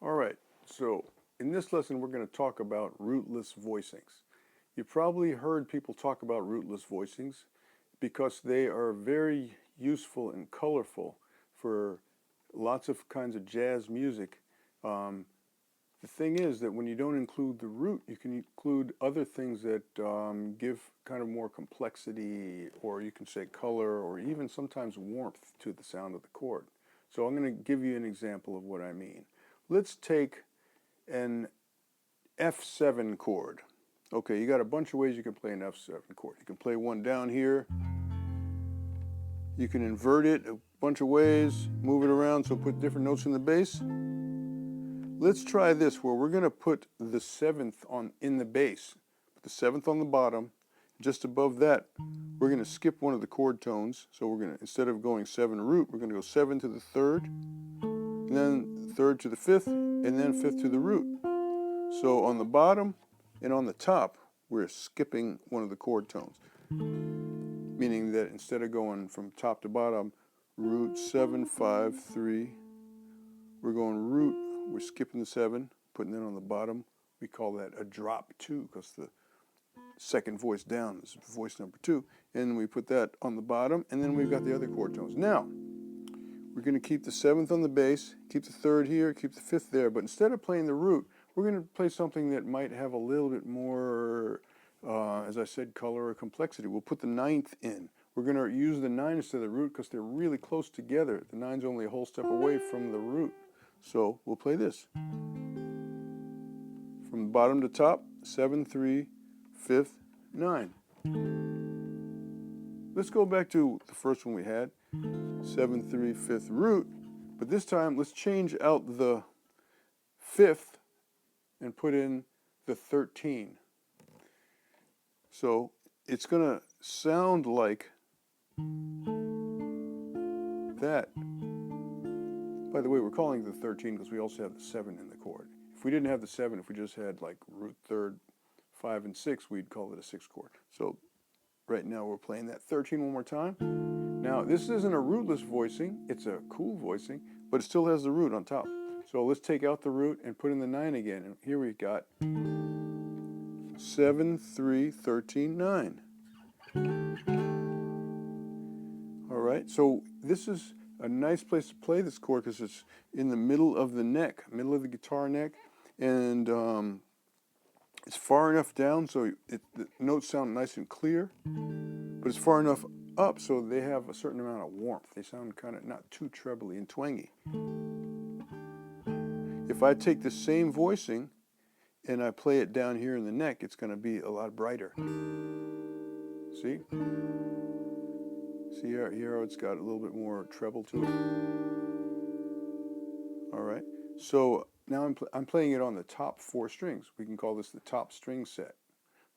All right, so in this lesson we're going to talk about rootless voicings. You probably heard people talk about rootless voicings because they are very useful and colorful for lots of kinds of jazz music. Um, the thing is that when you don't include the root, you can include other things that give kind of more complexity, or you can say color, or even sometimes warmth to the sound of the chord. So I'm going to give you an example of what I mean. Let's take an F7 chord. Okay, you got a bunch of ways you can play an F7 chord. You can play one down here. You can invert it a bunch of ways, move it around, so put different notes in the bass. Let's try this where we're going to put the seventh in the bass. Put the seventh on the bottom. Just above that, we're going to skip one of the chord tones. So we're going to, instead of going 7 root, we're going to go 7 to the third, and then third to the fifth, and then fifth to the root. So on the bottom and on the top, we're skipping one of the chord tones, meaning that instead of going from top to bottom, root 7, 5, 3, we're going root, we're skipping the 7, putting it on the bottom. We call that a drop 2 because the second voice down is voice number 2. And we put that on the bottom, and then we've got the other chord tones. Now, we're going to keep the 7th on the bass, keep the 3rd here, keep the 5th there, but instead of playing the root, we're going to play something that might have a little bit more, as I said, color or complexity. We'll put the 9th in. We're going to use the 9 instead of the root because they're really close together. The 9's only a whole step away from the root. So we'll play this. From bottom to top, 7, 3, 5th, 9. Let's go back to the first one we had, 7, 3, 5th root, but this time let's change out the 5th and put in the 13. So it's going to sound like that. By the way, we're calling it the 13 because we also have the 7 in the chord. If we didn't have the 7, if we just had like root 3rd, 5, and 6, we'd call it a 6 chord. So right now we're playing that 13 one more time. Now this isn't a rootless voicing, it's a cool voicing, but it still has the root on top. So let's take out the root and put in the 9 again. And here we've got 7, 3, 13, 9. All right, so this is a nice place to play this chord because it's in the middle of the neck, middle of the guitar neck, and it's far enough down so the notes sound nice and clear, but it's far enough up so they have a certain amount of warmth. They sound kind of not too trebly and twangy. If I take the same voicing and I play it down here in the neck, it's going to be a lot brighter. See? See here how it's got a little bit more treble to it? All right. So now I'm playing it on the top 4 strings. We can call this the top string set.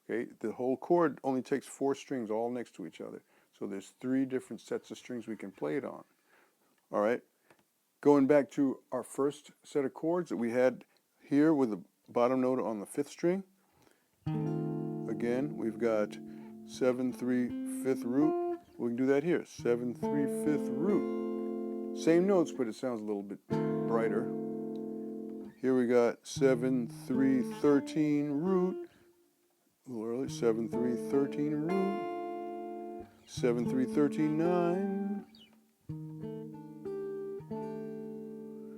Okay? The whole chord only takes 4 strings all next to each other. So there's 3 different sets of strings we can play it on. All right? Going back to our first set of chords that we had here with the bottom note on the 5th string. Again, we've got 7, 3, 5th root. We can do that here. 7, 3, 5th root. Same notes, but it sounds a little bit brighter. Here we got 7, 3, 13 root. A little early. 7, 3, 13 root. 7, 3, 13, 9.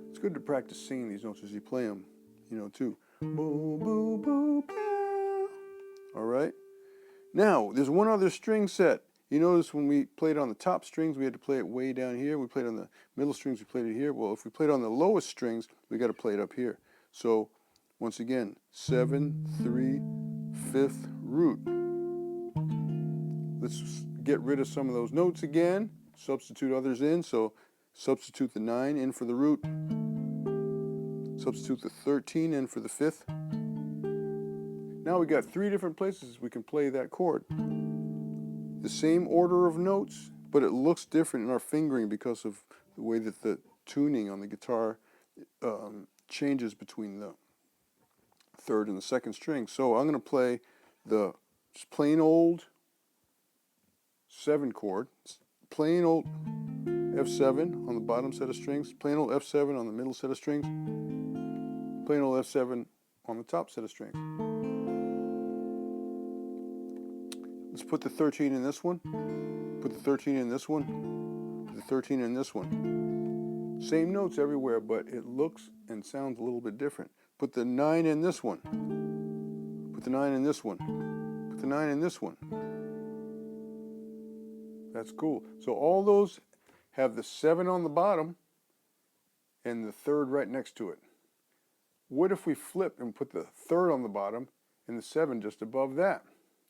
It's good to practice singing these notes as you play them, too. Boo, boo, boo, boo. All right. Now, there's one other string set. You notice when we played on the top strings, we had to play it way down here. We played on the middle strings, we played it here. Well, if we played on the lowest strings, we got to play it up here. So, once again, 7, 3, 5th root. Let's get rid of some of those notes again. Substitute others in. So, substitute the 9 in for the root. Substitute the 13 in for the 5th. Now we got 3 different places we can play that chord. The same order of notes, but it looks different in our fingering because of the way that the tuning on the guitar changes between the 3rd and the 2nd string. So I'm going to play the just plain old 7 chord, plain old F7 on the bottom set of strings, plain old F7 on the middle set of strings, plain old F7 on the top set of strings. Let's put the 13 in this one, put the 13 in this one, put the 13 in this one. Same notes everywhere, but it looks and sounds a little bit different. Put the 9 in this one, put the 9 in this one, put the 9 in this one. That's cool. So all those have the 7 on the bottom and the 3rd right next to it. What if we flip and put the 3rd on the bottom and the 7 just above that?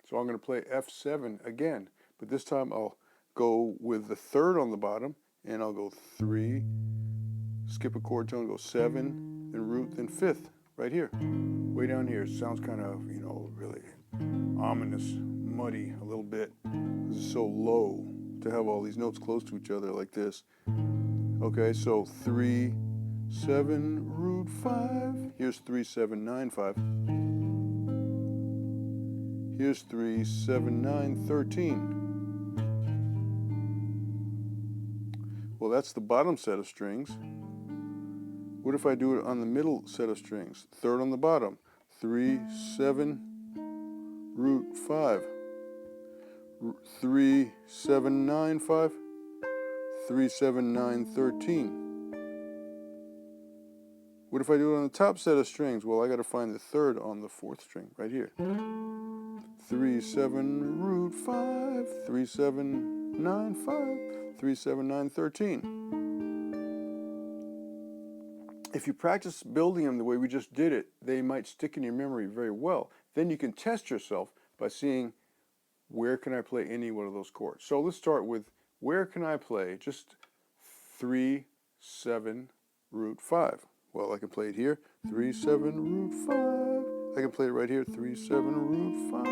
So I'm going to play F7 again, but this time I'll go with the 3rd on the bottom, and I'll go 3, skip a chord tone, go 7, then root, then 5th, right here. Way down here. It sounds kind of, you know, really ominous, muddy a little bit. This is so low to have all these notes close to each other like this. Okay, so 3, 7, root 5. Here's 3, 7, 9, 5. Here's 3, 7, 9, 13. Well, that's the bottom set of strings. What if I do it on the middle set of strings? 3rd on the bottom. 3, 7, root 5. 3, 7, 9, 5. 3, 7, 9, 13. What if I do it on the top set of strings? Well, I got to find the 3rd on the 4th string, right here. 3, 7, root 5, 3, 7, 9, 5, 3, 7, 9, 13. If you practice building them the way we just did it, they might stick in your memory very well. Then you can test yourself by seeing where can I play any one of those chords. So let's start with where can I play just 3, 7, root 5. Well, I can play it here, 3, 7, root 5. I can play it right here, 3, 7, root 5.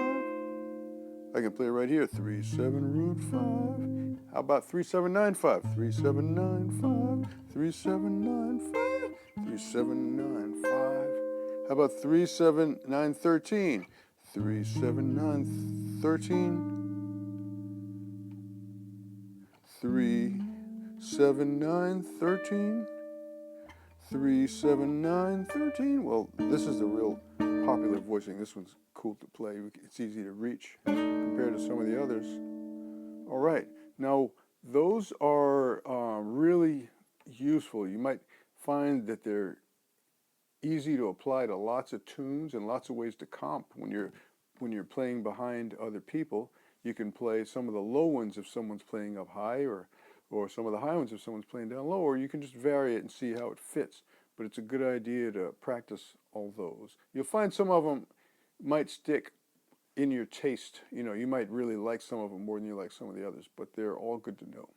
I can play it right here, 3, 7, root 5. How about 3, 7, 9, 5? 3, 7, 9, 5. 3, 7, 9, 5. 3, 7, 9, 5. How about 3, 7, 9, 13? 3, 7, 9, 13. 3, 7, 9, 13. 3, 7, 9, 13. Well, this is the real popular voicing. This one's cool to play. It's easy to reach compared to some of the others. All right. Now, those are really useful. You might find that they're easy to apply to lots of tunes and lots of ways to comp when you're playing behind other people. You can play some of the low ones if someone's playing up high, or some of the high ones if someone's playing down low, or you can just vary it and see how it fits. But it's a good idea to practice all those. You'll find some of them might stick in your taste. You know, you might really like some of them more than you like some of the others, but they're all good to know.